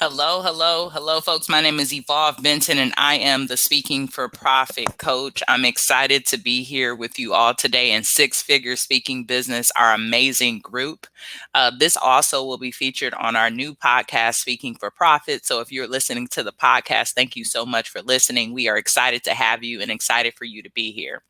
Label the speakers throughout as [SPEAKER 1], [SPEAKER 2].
[SPEAKER 1] Hello, hello, hello, folks. My name is Evolve Benton, and I am the Speaking for Profit coach. I'm excited to be here with you all today in Six Figure Speaking Business, our amazing group. This also will be featured on our new podcast, Speaking for Profit. So if you're listening to the podcast, thank you so much for listening. We are excited to have you and excited for you to be here.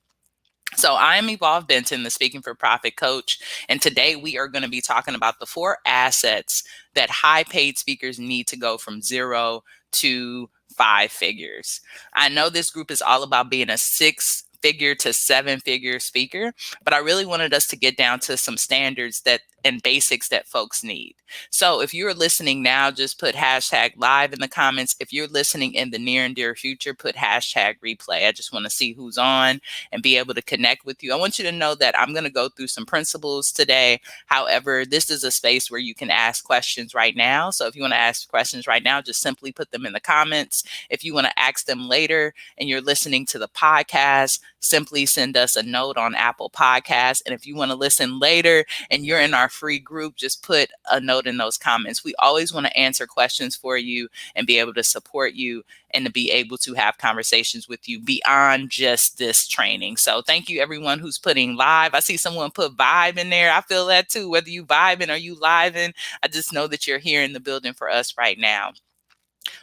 [SPEAKER 1] So I'm Evolve Benton, the Speaking for Profit coach, and today we are going to be talking about the 4 assets that high paid speakers need to go from 0 to 5 figures. I know this group is all about being a 6 figure to 7 figure speaker, but I really wanted us to get down to some standards that and basics that folks need. So if you're listening now, just put hashtag live in the comments. If you're listening in the near and dear future, put hashtag replay. I just want to see who's on and be able to connect with you. I want you to know that I'm going to go through some principles today. However, this is a space where you can ask questions right now. So if you want to ask questions right now, just simply put them in the comments. If you want to ask them later and you're listening to the podcast, simply send us a note on Apple Podcasts. And if you want to listen later and you're in our free group, just put a note in those comments. We always want to answer questions for you and be able to support you and to be able to have conversations with you beyond just this training. So thank you everyone who's putting live. I see someone put vibe in there. I feel that too. Whether you vibing or you living, I just know that you're here in the building for us right now.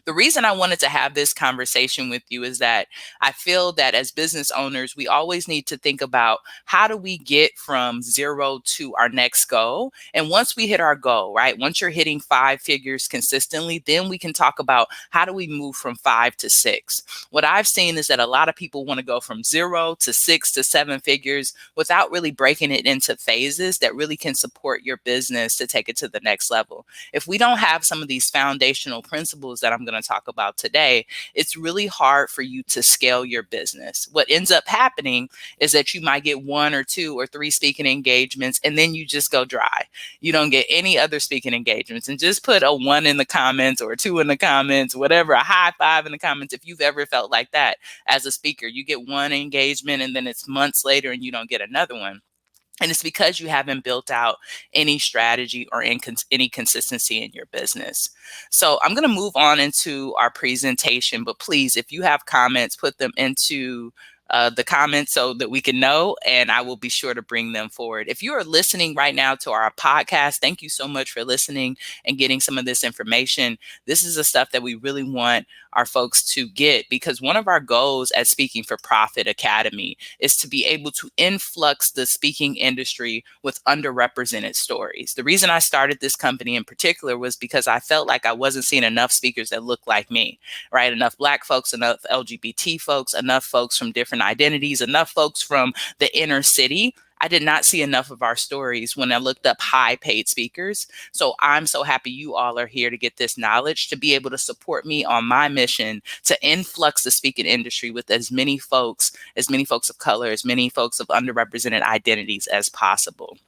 [SPEAKER 1] The reason I wanted to have this conversation with you is that I feel that as business owners, we always need to think about how do we get from 0 to our next goal. And once we hit our goal, right, once you're hitting 5 figures consistently, then we can talk about how do we move from 5 to 6. What I've seen is that a lot of people want to go from 0 to 6 to 7 figures without really breaking it into phases that really can support your business to take it to the next level. If we don't have some of these foundational principles that I'm going to talk about today, it's really hard for you to scale your business. What ends up happening is that you might get 1 or 2 or 3 speaking engagements and then you just go dry. You don't get any other speaking engagements. And just put a 1 in the comments or 2 in the comments, whatever, a high 5 in the comments if you've ever felt like that as a speaker. You get 1 engagement and then it's months later and you don't get another one. And it's because you haven't built out any strategy or any consistency in your business. So I'm going to move on into our presentation, but please, if you have comments, put them into the comments so that we can know, and I will be sure to bring them forward. If you are listening right now to our podcast, thank you so much for listening and getting some of this information. This is the stuff that we really want our folks to get, because one of our goals at Speaking for Profit Academy is to be able to influx the speaking industry with underrepresented stories. The reason I started this company in particular was because I felt like I wasn't seeing enough speakers that looked like me, right? Enough Black folks, enough LGBT folks, enough folks from different identities, enough folks from the inner city. I did not see enough of our stories when I looked up high paid speakers. So I'm so happy you all are here to get this knowledge, to be able to support me on my mission to influx the speaking industry with as many folks of color, as many folks of underrepresented identities as possible.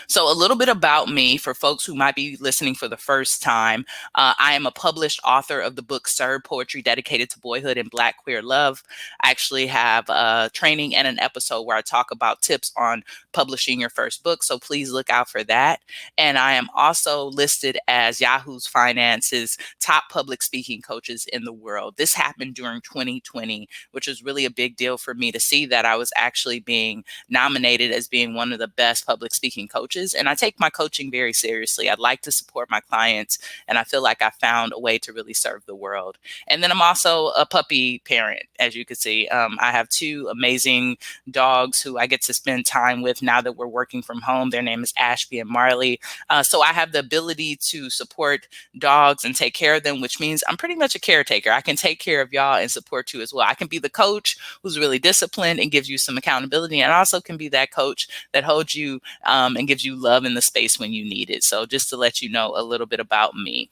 [SPEAKER 1] So a little bit about me for folks who might be listening for the first time. I am a published author of the book Serve Poetry Dedicated to Boyhood and Black Queer Love. I actually have a training and an episode where I talk about tips on publishing your first book. So please look out for that. And I am also listed as Yahoo's Finance's top public speaking coaches in the world. This happened during 2020, which was really a big deal for me to see that I was actually being nominated as being one of the best public speaking coaches. And I take my coaching very seriously. I'd like to support my clients, and I feel like I found a way to really serve the world. And then I'm also a puppy parent, as you can see. I have 2 amazing dogs who I get to spend time with now that we're working from home. Their name is Ashby and Marley. So I have the ability to support dogs and take care of them, which means I'm pretty much a caretaker. I can take care of y'all and support you as well. I can be the coach who's really disciplined and gives you some accountability, and I also can be that coach that holds you and gives you love in the space when you need it. So just to let you know a little bit about me.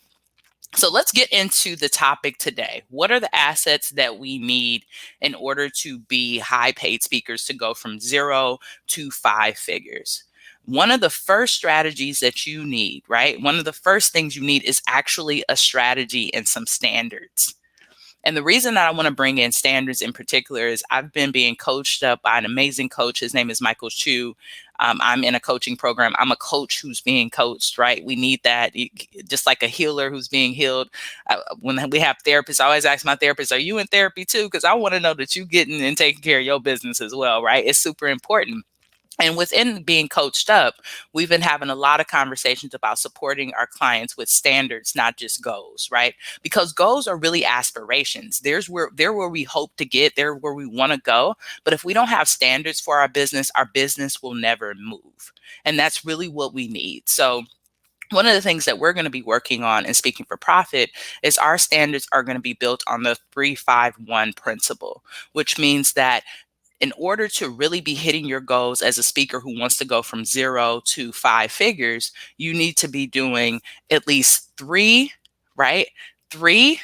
[SPEAKER 1] So let's get into the topic today. What are the assets that we need in order to be high paid speakers to go from 0 to 5 figures? One of the first strategies that you need, right? One of the first things you need is actually a strategy and some standards. And the reason that I want to bring in standards in particular is I've been being coached up by an amazing coach. His name is Michael Chu. I'm in a coaching program. I'm a coach who's being coached, right? We need that. Just like a healer who's being healed. When we have therapists, I always ask my therapist, are you in therapy too? Because I want to know that you're getting and taking care of your business as well, right? It's super important. And within being coached up, we've been having a lot of conversations about supporting our clients with standards, not just goals, right? Because goals are really aspirations. They're where we hope to get, they're where we want to go. But if we don't have standards for our business will never move. And that's really what we need. So one of the things that we're going to be working on in Speaking for Profit is our standards are going to be built on the 3-5-1 principle, which means that in order to really be hitting your goals as a speaker who wants to go from 0 to 5 figures, you need to be doing at least three, right? Three,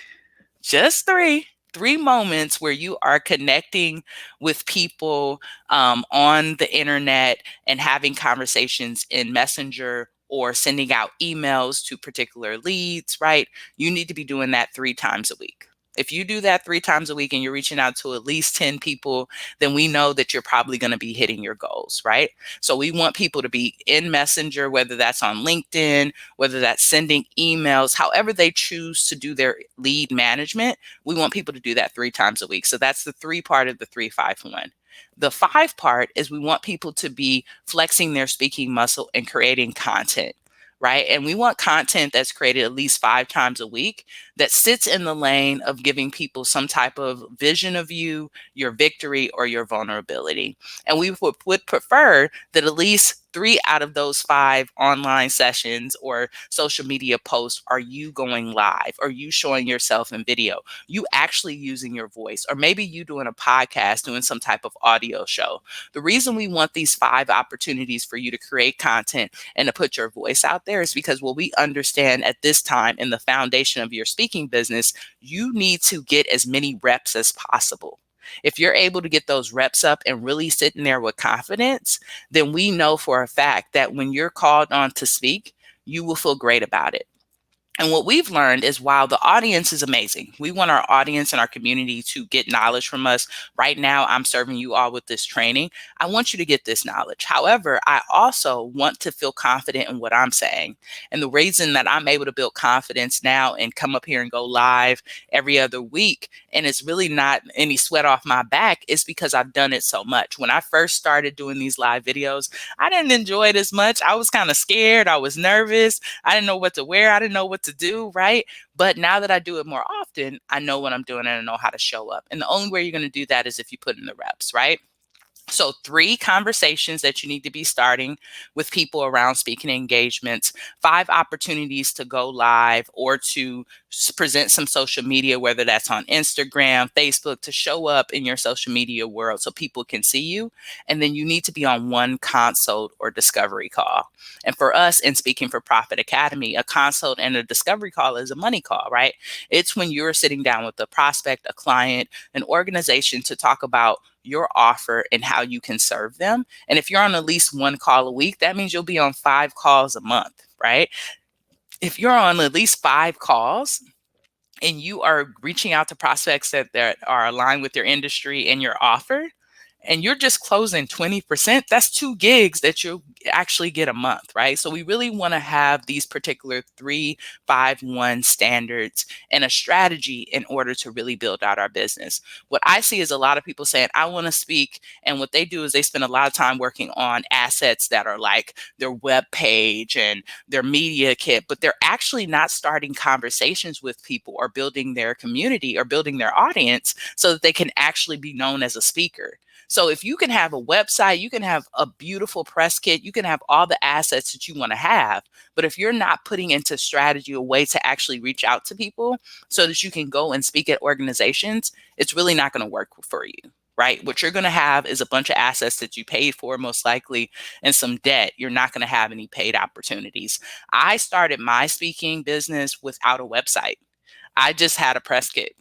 [SPEAKER 1] just three moments where you are connecting with people on the internet and having conversations in Messenger or sending out emails to particular leads, right? You need to be doing that 3 times a week. If you do that 3 times a week and you're reaching out to at least 10 people, then we know that you're probably going to be hitting your goals, right? So we want people to be in Messenger, whether that's on LinkedIn, whether that's sending emails, however they choose to do their lead management. We want people to do that 3 times a week. So that's the 3 part of the 3-5-1. The 5 part is we want people to be flexing their speaking muscle and creating content, right? And we want content that's created at least 5 times a week that sits in the lane of giving people some type of vision of you, your victory, or your vulnerability. And we would prefer that at least 3 out of those 5 online sessions or social media posts are you going live, or you showing yourself in video, you actually using your voice, or maybe you doing a podcast, doing some type of audio show. The reason we want these 5 opportunities for you to create content and to put your voice out there is because what we understand at this time in the foundation of your speaking business, you need to get as many reps as possible. If you're able to get those reps up and really sitting there with confidence, then we know for a fact that when you're called on to speak, you will feel great about it. And what we've learned is while the audience is amazing, we want our audience and our community to get knowledge from us. Right now, I'm serving you all with this training. I want you to get this knowledge. However, I also want to feel confident in what I'm saying. And the reason that I'm able to build confidence now and come up here and go live every other week, and it's really not any sweat off my back, is because I've done it so much. When I first started doing these live videos, I didn't enjoy it as much. I was kind of scared. I was nervous. I didn't know what to wear. I didn't know what to do, right? But now that I do it more often, I know what I'm doing and I know how to show up. And the only way you're going to do that is if you put in the reps, right? So 3 conversations that you need to be starting with people around speaking engagements, 5 opportunities to go live or to present some social media, whether that's on Instagram, Facebook, to show up in your social media world so people can see you. And then you need to be on 1 consult or discovery call. And for us in Speaking for Profit Academy, a consult and a discovery call is a money call, right? It's when you're sitting down with a prospect, a client, an organization to talk about your offer and how you can serve them. And if you're on at least 1 call a week, that means you'll be on 5 calls a month, right? If you're on at least 5 calls and you are reaching out to prospects that are aligned with your industry and your offer, and you're just closing 20%, that's 2 gigs that you'll actually get a month, right? So we really want to have these particular 3-5-1 standards and a strategy in order to really build out our business. What I see is a lot of people saying, I want to speak. And what they do is they spend a lot of time working on assets that are like their web page and their media kit, but they're actually not starting conversations with people or building their community or building their audience so that they can actually be known as a speaker. So if you can have a website, you can have a beautiful press kit, you can have all the assets that you want to have. But if you're not putting into strategy a way to actually reach out to people so that you can go and speak at organizations, it's really not going to work for you, right? What you're going to have is a bunch of assets that you paid for, most likely, and some debt. You're not going to have any paid opportunities. I started my speaking business without a website. I just had a press kit.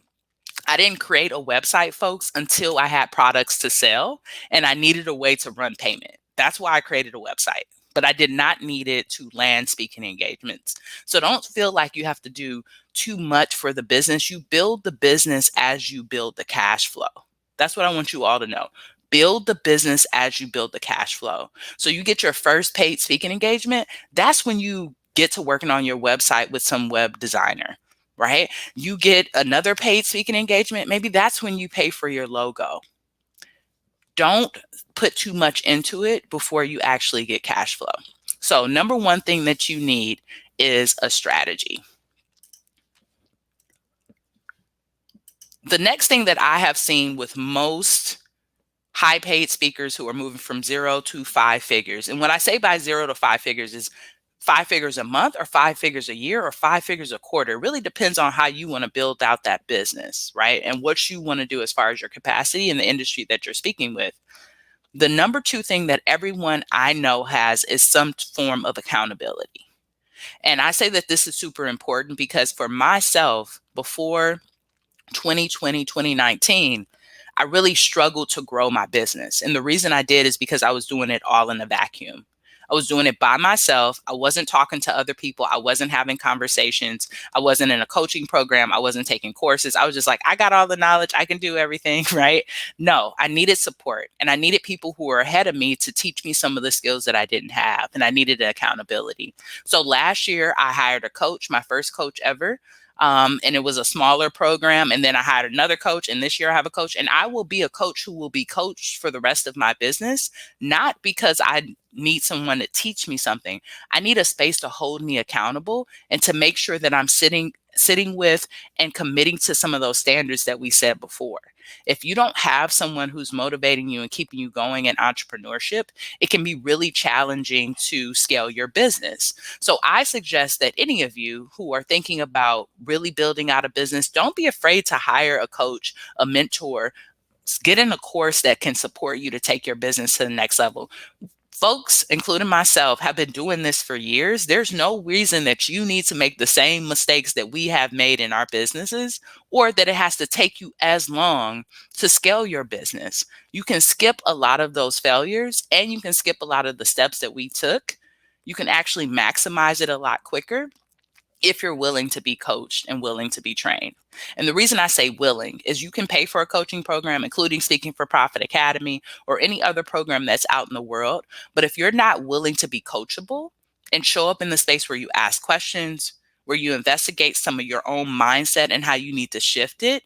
[SPEAKER 1] I didn't create a website, folks, until I had products to sell and I needed a way to run payment. That's why I created a website, but I did not need it to land speaking engagements. So don't feel like you have to do too much for the business. You build the business as you build the cash flow. That's what I want you all to know. Build the business as you build the cash flow. So you get your first paid speaking engagement. That's when you get to working on your website with some web designer, right? You get another paid speaking engagement. Maybe that's when you pay for your logo. Don't put too much into it before you actually get cash flow. So number one thing that you need is a strategy. The next thing that I have seen with most high paid speakers who are moving from 0 to 5 figures, and when I say by 0 to 5 figures is 5 figures a month or 5 figures a year or 5 figures a quarter. It really depends on how you want to build out that business, right? And what you want to do as far as your capacity in the industry that you're speaking with. The number two thing that everyone I know has is some form of accountability. And I say that this is super important because for myself, before 2020, 2019, I really struggled to grow my business. And the reason I did is because I was doing it all in a vacuum. I was doing it by myself. I wasn't talking to other people. I wasn't having conversations. I wasn't in a coaching program. I wasn't taking courses. I was just like, I got all the knowledge. I can do everything, right? No, I needed support. And I needed people who were ahead of me to teach me some of the skills that I didn't have. And I needed accountability. So last year, I hired a coach, my first coach ever. And it was a smaller program. And then I hired another coach. And this year I have a coach. And I will be a coach who will be coached for the rest of my business, not because I need someone to teach me something. I need a space to hold me accountable and to make sure that I'm sitting with and committing to some of those standards that we said before. If you don't have someone who's motivating you and keeping you going in entrepreneurship, it can be really challenging to scale your business. So I suggest that any of you who are thinking about really building out a business, don't be afraid to hire a coach, a mentor, get in a course that can support you to take your business to the next level. Folks, including myself, have been doing this for years. There's no reason that you need to make the same mistakes that we have made in our businesses, or that it has to take you as long to scale your business. You can skip a lot of those failures and you can skip a lot of the steps that we took. You can actually maximize it a lot quicker if you're willing to be coached and willing to be trained. And the reason I say willing is you can pay for a coaching program, including Speaking for Profit Academy or any other program that's out in the world. But if you're not willing to be coachable and show up in the space where you ask questions, where you investigate some of your own mindset and how you need to shift it,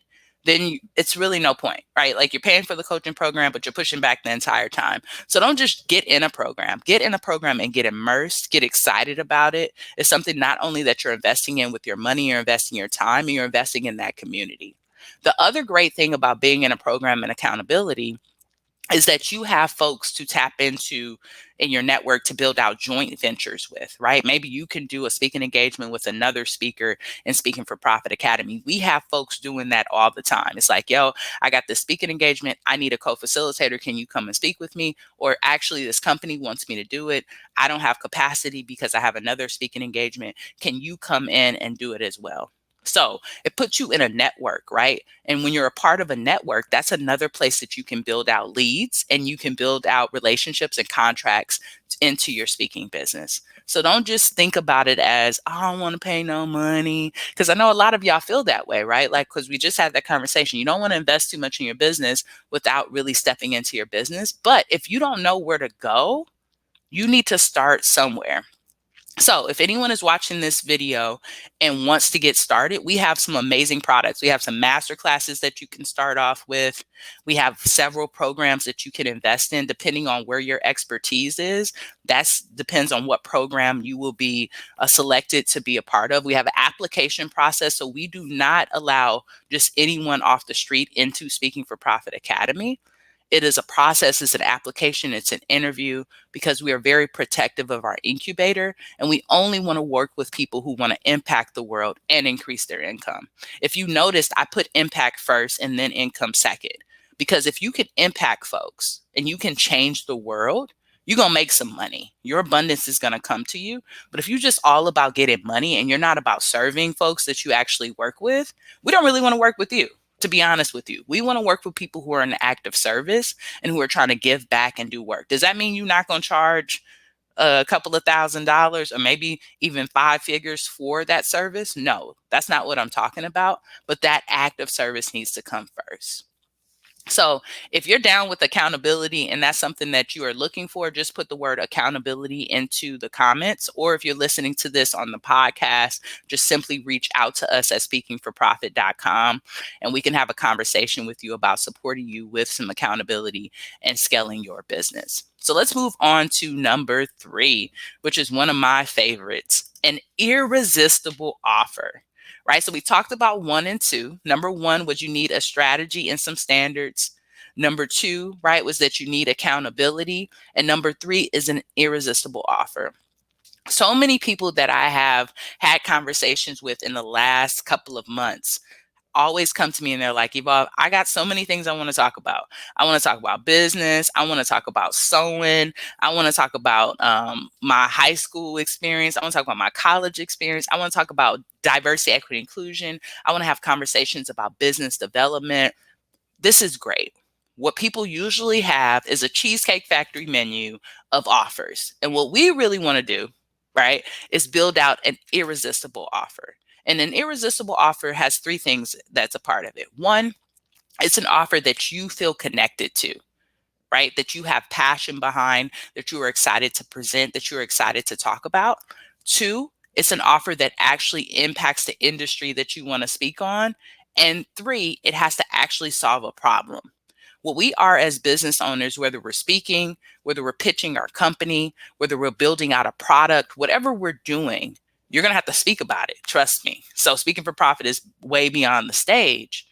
[SPEAKER 1] then it's really no point, right? Like you're paying for the coaching program, but you're pushing back the entire time. So don't just get in a program and get immersed, get excited about it. It's something not only that you're investing in with your money, you're investing your time, and you're investing in that community. The other great thing about being in a program and accountability is that you have folks to tap into in your network to build out joint ventures with, right? Maybe you can do a speaking engagement with another speaker in Speaking for Profit Academy. We have folks doing that all the time. It's like, yo, I got this speaking engagement. I need a co-facilitator. Can you come and speak with me? Or actually, this company wants me to do it. I don't have capacity because I have another speaking engagement. Can you come in and do it as well? So it puts you in a network, right? And when you're a part of a network, that's another place that you can build out leads and you can build out relationships and contracts into your speaking business. So don't just think about it as, oh, I don't want to pay no money. Because I know a lot of y'all feel that way, right? Like, because we just had that conversation. You don't want to invest too much in your business without really stepping into your business. But if you don't know where to go, you need to start somewhere. So if anyone is watching this video and wants to get started, we have some amazing products. We have some master classes that you can start off with. We have several programs that you can invest in depending on where your expertise is. That depends on what program you will be selected to be a part of. We have an application process, so we do not allow just anyone off the street into Speaking for Profit Academy. It is a process, it's an application, it's an interview, because we are very protective of our incubator and we only want to work with people who want to impact the world and increase their income. If you noticed, I put impact first and then income second, because if you can impact folks and you can change the world, you're going to make some money. Your abundance is going to come to you. But if you're just all about getting money and you're not about serving folks that you actually work with, we don't really want to work with you. To be honest with you, we want to work with people who are in active service and who are trying to give back and do work. Does that mean you're not going to charge a couple of $1,000s or maybe even 5 figures for that service. No, that's not what I'm talking about. But that act of service needs to come first. So if you're down with accountability and that's something that you are looking for, just put the word accountability into the comments. Or if you're listening to this on the podcast, just simply reach out to us at speakingforprofit.com and we can have a conversation with you about supporting you with some accountability and scaling your business. So let's move on to number 3, which is one of my favorites, an irresistible offer. Right? So we talked about 1 and 2. Number 1 was you need a strategy and some standards. Number 2, right, was that you need accountability. And number 3 is an irresistible offer. So many people that I have had conversations with in the last couple of months always come to me and they're like, Evolve, I got so many things I want to talk about. I want to talk about business. I want to talk about sewing. I want to talk about my high school experience. I want to talk about my college experience. I want to talk about diversity, equity, inclusion. I want to have conversations about business development. This is great. What people usually have is a Cheesecake Factory menu of offers. And what we really want to do, right, is build out an irresistible offer. And an irresistible offer has 3 things that's a part of it. 1, it's an offer that you feel connected to, right? That you have passion behind, that you are excited to present, that you're excited to talk about. 2, it's an offer that actually impacts the industry that you want to speak on. And 3, it has to actually solve a problem. What we are as business owners, whether we're speaking, whether we're pitching our company, whether we're building out a product, whatever we're doing, you're going to have to speak about it. Trust me. So Speaking for Profit is way beyond the stage.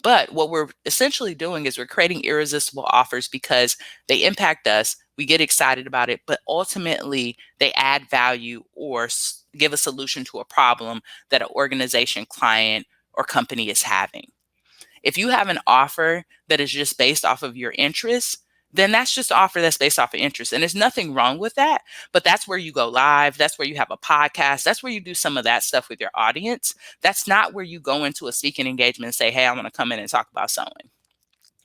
[SPEAKER 1] But what we're essentially doing is we're creating irresistible offers because they impact us. We get excited about it, but ultimately they add value or give a solution to a problem that an organization, client, or company is having. If you have an offer that is just based off of your interests, then that's just an offer that's based off of interest. And there's nothing wrong with that, but that's where you go live. That's where you have a podcast. That's where you do some of that stuff with your audience. That's not where you go into a speaking engagement and say, hey, I want to come in and talk about sewing.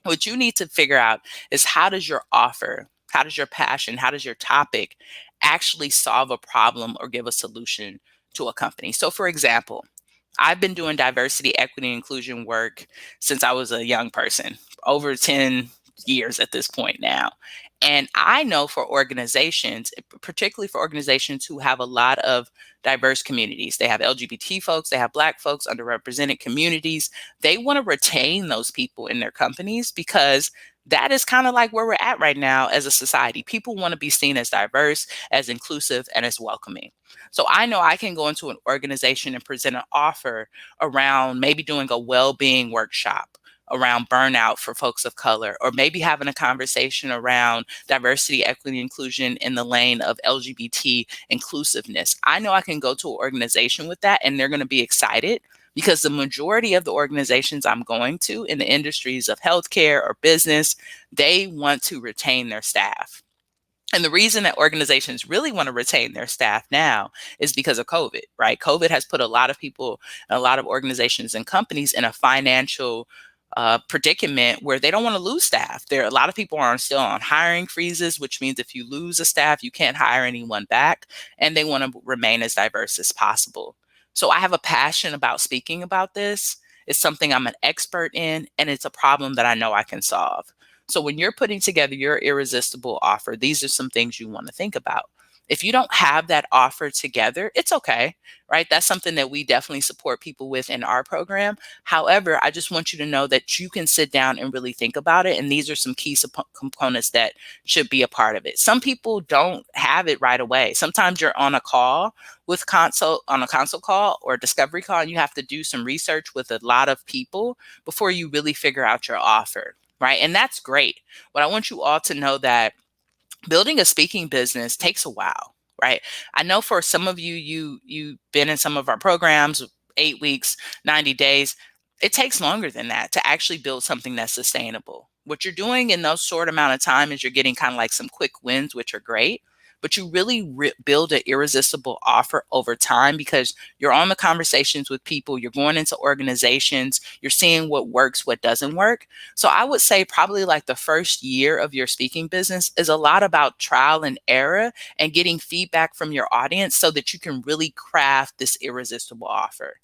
[SPEAKER 1] What you need to figure out is how does your offer, how does your passion, how does your topic actually solve a problem or give a solution to a company? So for example, I've been doing diversity, equity, and inclusion work since I was a young person, over 10 years at this point now. And I know for organizations, particularly for organizations who have a lot of diverse communities, they have LGBT folks, they have Black folks, underrepresented communities, they want to retain those people in their companies because that is kind of like where we're at right now as a society. People want to be seen as diverse, as inclusive, and as welcoming. So I know I can go into an organization and present an offer around maybe doing a well-being workshop around burnout for folks of color, or maybe having a conversation around diversity, equity, inclusion in the lane of LGBT inclusiveness. I know I can go to an organization with that and they're going to be excited because the majority of the organizations I'm going to in the industries of healthcare or business, they want to retain their staff. And the reason that organizations really want to retain their staff now is because of COVID, right? COVID has put a lot of people, a lot of organizations and companies in a financial predicament where they don't want to lose staff. A lot of people are still on hiring freezes, which means if you lose a staff, you can't hire anyone back, and they want to remain as diverse as possible. So I have a passion about speaking about this. It's something I'm an expert in, and it's a problem that I know I can solve. So when you're putting together your irresistible offer, these are some things you want to think about. If you don't have that offer together, it's okay, right? That's something that we definitely support people with in our program. However, I just want you to know that you can sit down and really think about it. And these are some key components that should be a part of it. Some people don't have it right away. Sometimes you're on a call with on a consult call or a discovery call, and you have to do some research with a lot of people before you really figure out your offer, right? And that's great. But I want you all to know that building a speaking business takes a while, right? I know for some of you've been in some of our programs, 8 weeks, 90 days. It takes longer than that to actually build something that's sustainable. What you're doing in those short amount of time is you're getting kind of like some quick wins, which are great. but you really build an irresistible offer over time because you're on the conversations with people, you're going into organizations, you're seeing what works, what doesn't work. So I would say probably like the first year of your speaking business is a lot about trial and error and getting feedback from your audience so that you can really craft this irresistible offer.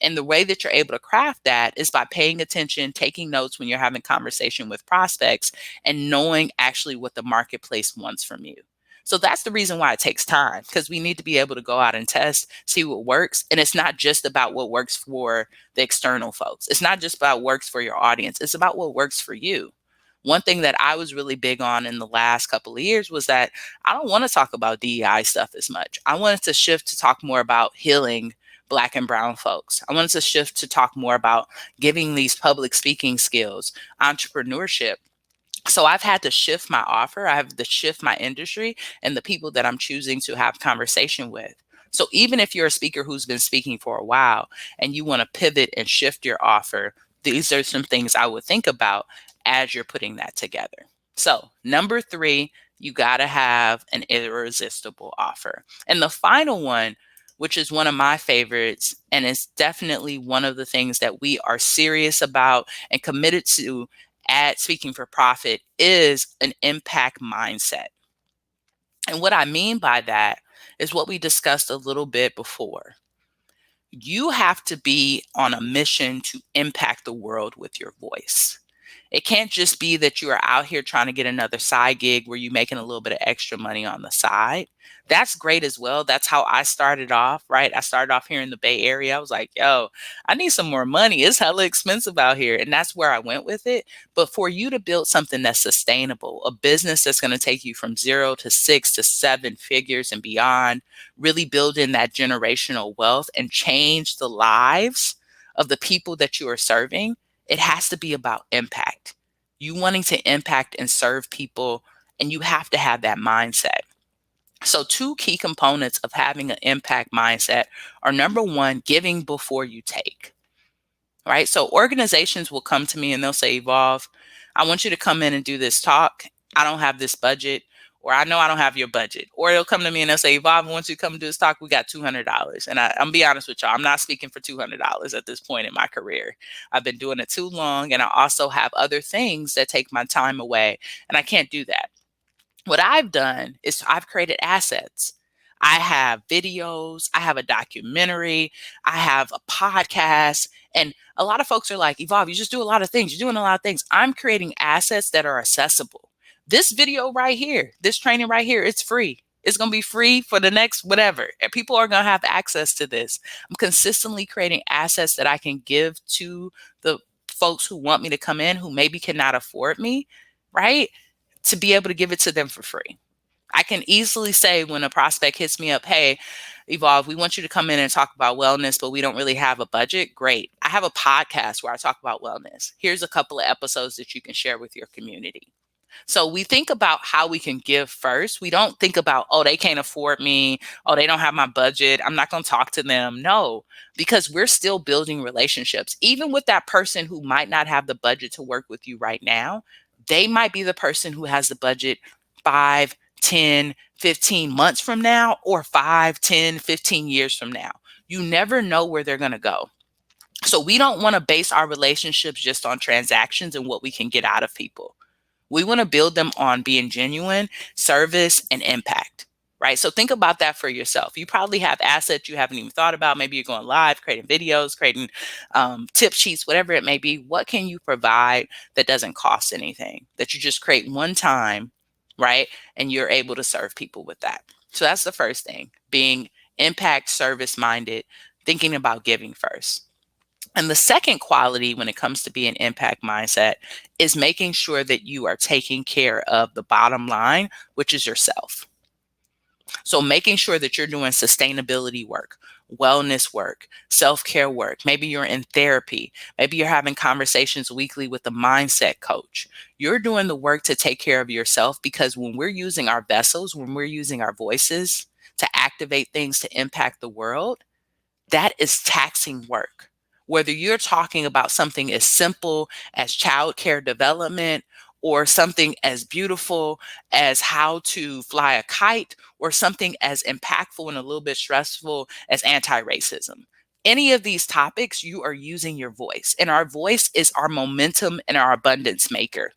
[SPEAKER 1] And the way that you're able to craft that is by paying attention, taking notes when you're having conversation with prospects, and knowing actually what the marketplace wants from you. So that's the reason why it takes time, because we need to be able to go out and test, see what works. And it's not just about what works for the external folks. It's not just about what works for your audience. It's about what works for you. One thing that I was really big on in the last couple of years was that I don't want to talk about DEI stuff as much. I wanted to shift to talk more about healing Black and brown folks. I wanted to shift to talk more about giving these public speaking skills, entrepreneurship. So I've had to shift my offer. I have to shift my industry and the people that I'm choosing to have conversation with. So even if you're a speaker who's been speaking for a while and you want to pivot and shift your offer, these are some things I would think about as you're putting that together. So number 3, you got to have an irresistible offer. And the final one, which is one of my favorites, and it's definitely one of the things that we are serious about and committed to at Speaking for Profit, is an impact mindset. And what I mean by that is what we discussed a little bit before. You have to be on a mission to impact the world with your voice. It can't just be that you are out here trying to get another side gig where you're making a little bit of extra money on the side. That's great as well. That's how I started off, right? I started off here in the Bay Area. I was like, yo, I need some more money. It's hella expensive out here. And that's where I went with it. But for you to build something that's sustainable, a business that's going to take you from 0 to 6 to 7 figures and beyond, really building that generational wealth and change the lives of the people that you are serving, it has to be about impact. You wanting to impact and serve people, and you have to have that mindset. So 2 key components of having an impact mindset are, number 1, giving before you take, right? So organizations will come to me and they'll say, Evolve, I want you to come in and do this talk. I don't have this budget, or I know I don't have your budget. Or they'll come to me and they'll say, Evolve, I want you to come and do this talk. We got $200. And I'm be honest with y'all, I'm not speaking for $200 at this point in my career. I've been doing it too long. And I also have other things that take my time away. And I can't do that. What I've done is I've created assets. I have videos, I have a documentary, I have a podcast, and a lot of folks are like, Evolve, you just do a lot of things. You're doing a lot of things. I'm creating assets that are accessible. This video right here, this training right here, it's free. It's going to be free for the next whatever. And people are going to have access to this. I'm consistently creating assets that I can give to the folks who want me to come in, who maybe cannot afford me, right? To be able to give it to them for free. I can easily say when a prospect hits me up, hey, Evolve, we want you to come in and talk about wellness, but we don't really have a budget. Great. I have a podcast where I talk about wellness. Here's a couple of episodes that you can share with your community. So we think about how we can give first. We don't think about, oh, they can't afford me. Oh, they don't have my budget. I'm not going to talk to them. No, because we're still building relationships. Even with that person who might not have the budget to work with you right now, they might be the person who has the budget 5, 10, 15 months from now, or 5, 10, 15 years from now. You never know where they're going to go. So we don't want to base our relationships just on transactions and what we can get out of people. We want to build them on being genuine, service, and impact, right? So think about that for yourself. You probably have assets you haven't even thought about. Maybe you're going live, creating videos, creating tip sheets, whatever it may be. What can you provide that doesn't cost anything, that you just create one time, right? And you're able to serve people with that. So that's the first thing, being impact, service minded, thinking about giving first. And the second quality when it comes to being impact mindset is making sure that you are taking care of the bottom line, which is yourself. So making sure that you're doing sustainability work, wellness work, self-care work. Maybe you're in therapy. Maybe you're having conversations weekly with a mindset coach. You're doing the work to take care of yourself, because when we're using our vessels, when we're using our voices to activate things to impact the world, that is taxing work. Whether you're talking about something as simple as childcare development, or something as beautiful as how to fly a kite, or something as impactful and a little bit stressful as anti-racism. Any of these topics, you are using your voice, and our voice is our momentum and our abundance maker.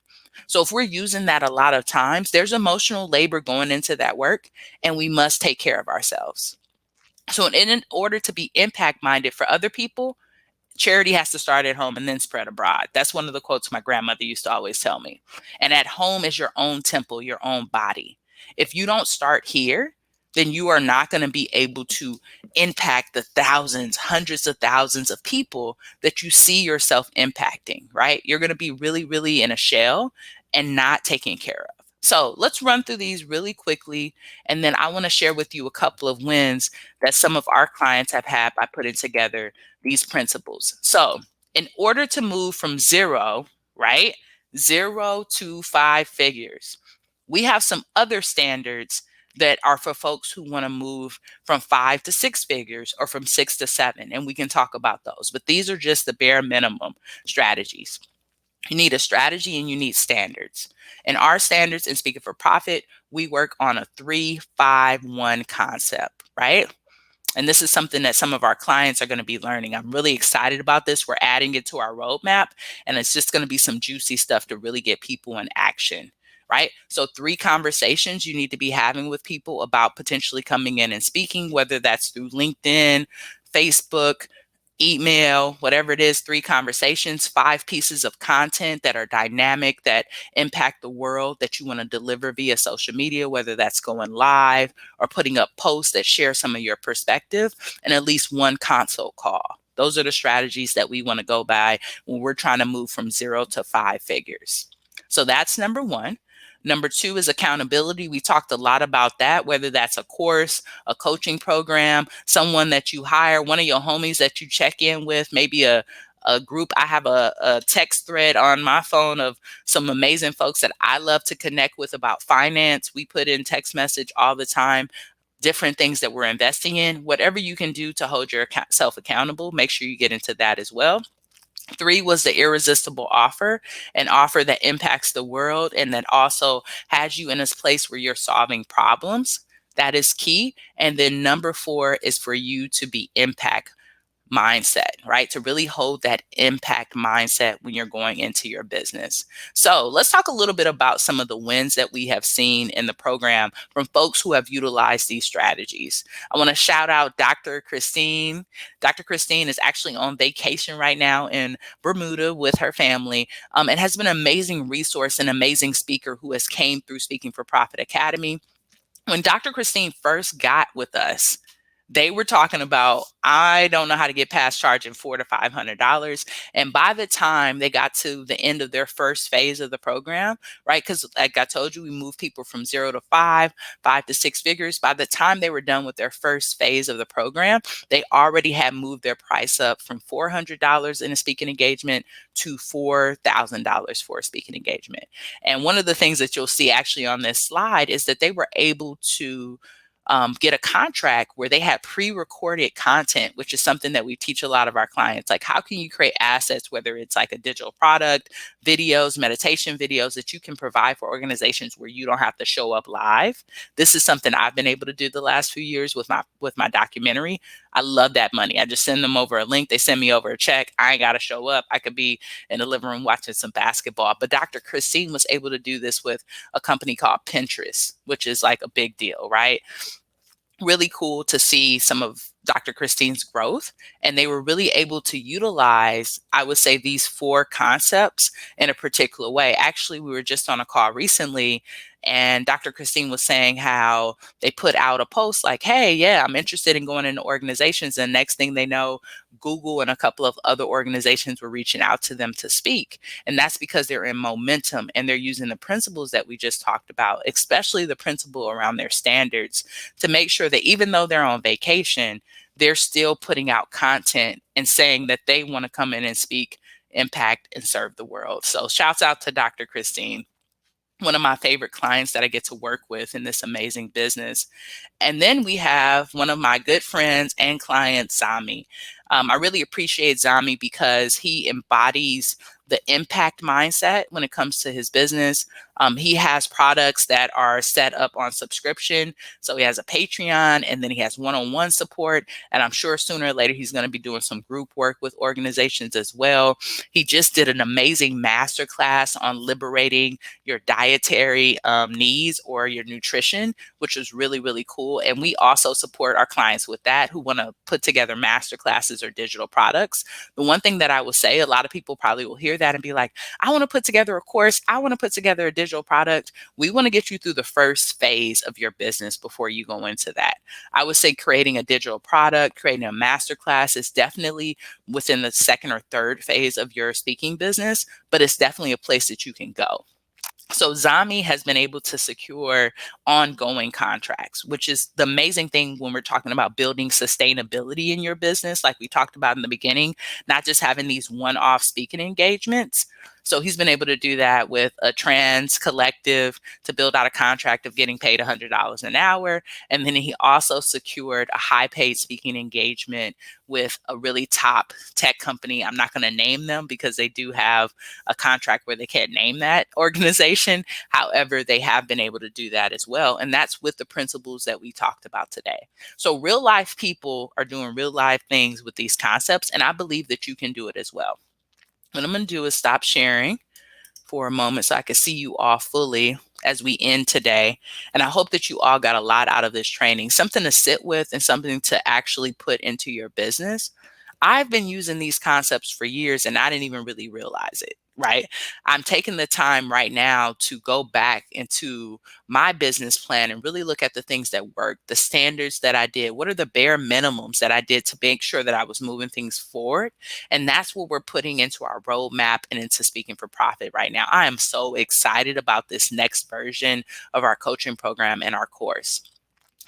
[SPEAKER 1] So if we're using that a lot of times, there's emotional labor going into that work, and we must take care of ourselves. So in order to be impact minded for other people, charity has to start at home and then spread abroad. That's one of the quotes my grandmother used to always tell me. And at home is your own temple, your own body. If you don't start here, then you are not going to be able to impact the thousands, hundreds of thousands of people that you see yourself impacting, right? You're going to be really, really in a shell and not taken care of. So let's run through these really quickly. And then I want to share with you a couple of wins that some of our clients have had by putting together these principles. So, in order to move from zero, right, zero to five figures, we have some other standards that are for folks who want to move from 5 to 6 figures or from 6 to 7. And we can talk about those. But these are just the bare minimum strategies. You need a strategy and you need standards. And our standards in Speaking for Profit, we work on a 3-5-1 concept, right? And this is something that some of our clients are going to be learning. I'm really excited about this. We're adding it to our roadmap, and it's just going to be some juicy stuff to really get people in action, right? So 3 conversations you need to be having with people about potentially coming in and speaking, whether that's through LinkedIn, Facebook, email, whatever it is. 3 conversations, 5 pieces of content that are dynamic, that impact the world, that you want to deliver via social media, whether that's going live or putting up posts that share some of your perspective, and at least 1 consult call. Those are the strategies that we want to go by when we're trying to move from 0 to 5 figures. So that's number 1. Number 2 is accountability. We talked a lot about that, whether that's a course, a coaching program, someone that you hire, one of your homies that you check in with, maybe a group. I have a text thread on my phone of some amazing folks that I love to connect with about finance. We put in text message all the time, different things that we're investing in. Whatever you can do to hold yourself accountable, make sure you get into that as well. 3 was the irresistible offer, an offer that impacts the world and that also has you in a place where you're solving problems. That is key. And then number 4 is for you to be impact mindset, right? To really hold that impact mindset when you're going into your business. So let's talk a little bit about some of the wins that we have seen in the program from folks who have utilized these strategies. I want to shout out Dr. Christine. Dr. Christine is actually on vacation right now in Bermuda with her family, and has been an amazing resource and amazing speaker who has came through Speaking for Profit Academy. When Dr. Christine first got with us, they were talking about, I don't know how to get past charging $400 to $500. And by the time they got to the end of their first phase of the program, right? Because like I told you, we move people from 0 to 5, 5 to 6 figures. By the time they were done with their first phase of the program, they already had moved their price up from $400 in a speaking engagement to $4,000 for a speaking engagement. And one of the things that you'll see actually on this slide is that they were able to get a contract where they had pre-recorded content, which is something that we teach a lot of our clients. Like, how can you create assets, whether it's like a digital product, videos, meditation videos that you can provide for organizations where you don't have to show up live? This is something I've been able to do the last few years with my documentary. I love that money. I just send them over a link. They send me over a check. I ain't got to show up. I could be in the living room watching some basketball. But Dr. Christine was able to do this with a company called Pinterest, which is like a big deal, right? Really cool to see some of Dr. Christine's growth. And they were really able to utilize, I would say, these 4 concepts in a particular way. Actually, we were just on a call recently, and Dr. Christine was saying how they put out a post like, hey, yeah, I'm interested in going into organizations. And next thing they know, Google and a couple of other organizations were reaching out to them to speak. And that's because they're in momentum and they're using the principles that we just talked about, especially the principle around their standards, to make sure that even though they're on vacation, they're still putting out content and saying that they want to come in and speak, impact, and serve the world. So shouts out to Dr. Christine, one of my favorite clients that I get to work with in this amazing business. And then we have one of my good friends and clients, Zami. I really appreciate Zami because he embodies the impact mindset when it comes to his business. He has products that are set up on subscription. So he has a Patreon, and then he has one-on-one support. And I'm sure sooner or later he's going to be doing some group work with organizations as well. He just did an amazing masterclass on liberating your dietary needs or your nutrition, which was really, really cool. And we also support our clients with that who want to put together masterclasses or digital products. The one thing that I will say, a lot of people probably will hear that and be like, I want to put together a course. I want to put together a digital product. We want to get you through the first phase of your business before you go into that. I would say creating a digital product, creating a masterclass is definitely within the second or third phase of your speaking business, but it's definitely a place that you can go. So Zami has been able to secure ongoing contracts, which is the amazing thing when we're talking about building sustainability in your business, like we talked about in the beginning, not just having these one-off speaking engagements. So he's been able to do that with a trans collective to build out a contract of getting paid $100 an hour. And then he also secured a high paid speaking engagement with a really top tech company. I'm not going to name them because they do have a contract where they can't name that organization. However, they have been able to do that as well. And that's with the principles that we talked about today. So real life people are doing real life things with these concepts. And I believe that you can do it as well. What I'm going to do is stop sharing for a moment so I can see you all fully as we end today. And I hope that you all got a lot out of this training, something to sit with and something to actually put into your business. I've been using these concepts for years and I didn't even really realize it, right? I'm taking the time right now to go back into my business plan and really look at the things that worked, the standards that I did. What are the bare minimums that I did to make sure that I was moving things forward? And that's what we're putting into our roadmap and into Speaking for Profit right now. I am so excited about this next version of our coaching program and our course.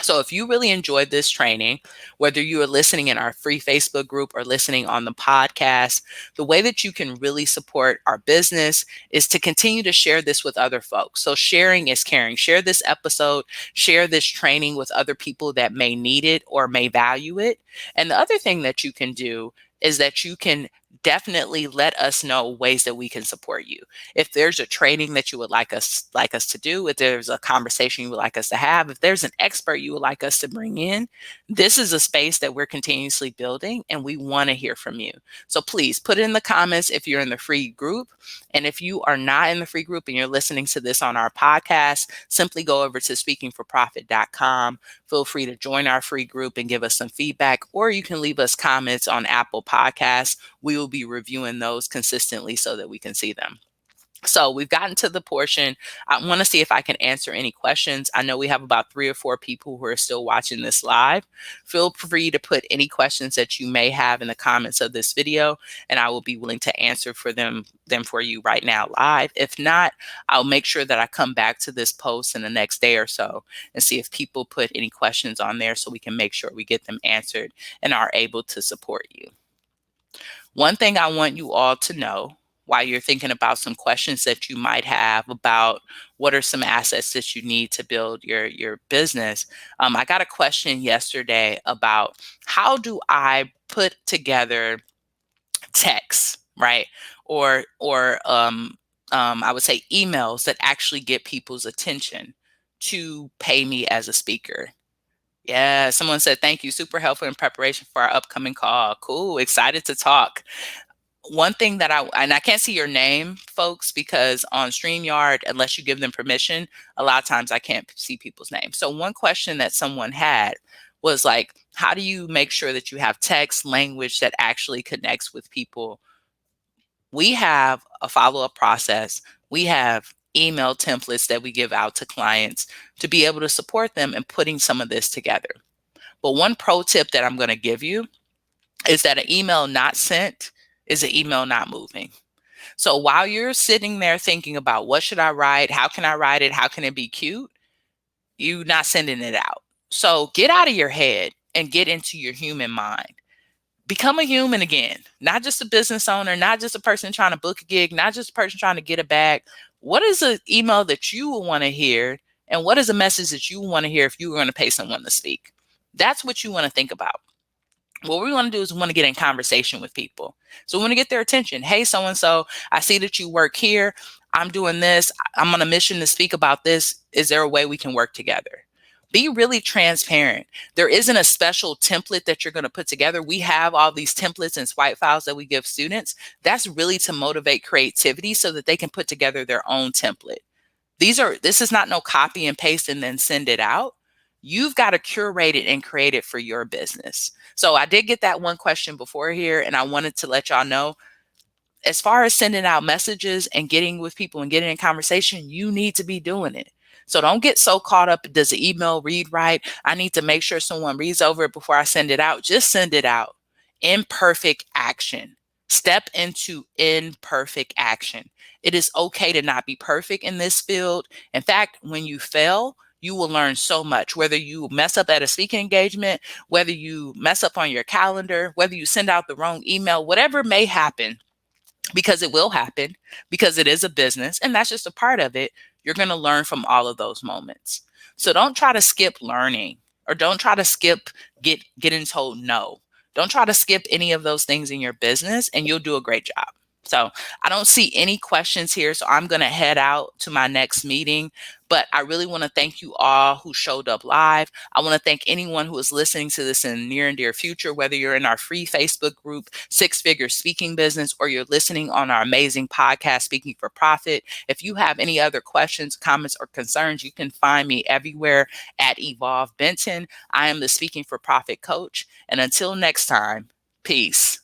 [SPEAKER 1] So if you really enjoyed this training, whether you are listening in our free Facebook group or listening on the podcast, the way that you can really support our business is to continue to share this with other folks. So sharing is caring. Share this episode, share this training with other people that may need it or may value it. And the other thing that you can do is that you can definitely let us know ways that we can support you. If there's a training that you would like us to do, if there's a conversation you would like us to have, if there's an expert you would like us to bring in, this is a space that we're continuously building and we want to hear from you. So please put it in the comments if you're in the free group. And if you are not in the free group and you're listening to this on our podcast, simply go over to speakingforprofit.com. Feel free to join our free group and give us some feedback, or you can leave us comments on Apple Podcasts. We will be reviewing those consistently so that we can see them. So we've gotten to the portion. I want to see if I can answer any questions. I know we have about 3 or 4 people who are still watching this live. Feel free to put any questions that you may have in the comments of this video, and I will be willing to answer for them for you right now live. If not, I'll make sure that I come back to this post in the next day or so and see if people put any questions on there so we can make sure we get them answered and are able to support you. One thing I want you all to know while you're thinking about some questions that you might have about what are some assets that you need to build your business. I got a question yesterday about how do I put together texts, right? Or I would say emails that actually get people's attention to pay me as a speaker. Yeah, someone said, thank you. Super helpful in preparation for our upcoming call. Cool. Excited to talk. One thing that I can't see your name, folks, because on StreamYard, unless you give them permission, a lot of times I can't see people's names. So one question that someone had was like, how do you make sure that you have text language that actually connects with people? We have a follow-up process. We have email templates that we give out to clients to be able to support them in putting some of this together. But one pro tip that I'm going to give you is that an email not sent is an email not moving. So while you're sitting there thinking about what should I write, how can I write it, how can it be cute, you're not sending it out. So get out of your head and get into your human mind. Become a human again, not just a business owner, not just a person trying to book a gig, not just a person trying to get a bag. What is an email that you will want to hear? And what is a message that you want to hear if you were going to pay someone to speak? That's what you want to think about. What we want to do is we want to get in conversation with people. So we want to get their attention. Hey, so and so, I see that you work here. I'm doing this. I'm on a mission to speak about this. Is there a way we can work together? Be really transparent. There isn't a special template that you're going to put together. We have all these templates and swipe files that we give students. That's really to motivate creativity so that they can put together their own template. This is not no copy and paste and then send it out. You've got to curate it and create it for your business. So I did get that one question before here, and I wanted to let y'all know, as far as sending out messages and getting with people and getting in conversation, you need to be doing it. So don't get so caught up. Does the email read right? I need to make sure someone reads over it before I send it out. Just send it out. Imperfect action. Step into imperfect action. It is okay to not be perfect in this field. In fact, when you fail, you will learn so much, whether you mess up at a speaking engagement, whether you mess up on your calendar, whether you send out the wrong email, whatever may happen, because it will happen, because it is a business and that's just a part of it. You're going to learn from all of those moments. So don't try to skip learning, or don't try to skip getting told no. Don't try to skip any of those things in your business and you'll do a great job. So I don't see any questions here. So I'm going to head out to my next meeting. But I really want to thank you all who showed up live. I want to thank anyone who is listening to this in the near and dear future, whether you're in our free Facebook group, Six Figure Speaking Business, or you're listening on our amazing podcast, Speaking for Profit. If you have any other questions, comments, or concerns, you can find me everywhere at Evolve Benton. I am the Speaking for Profit coach. And until next time, peace.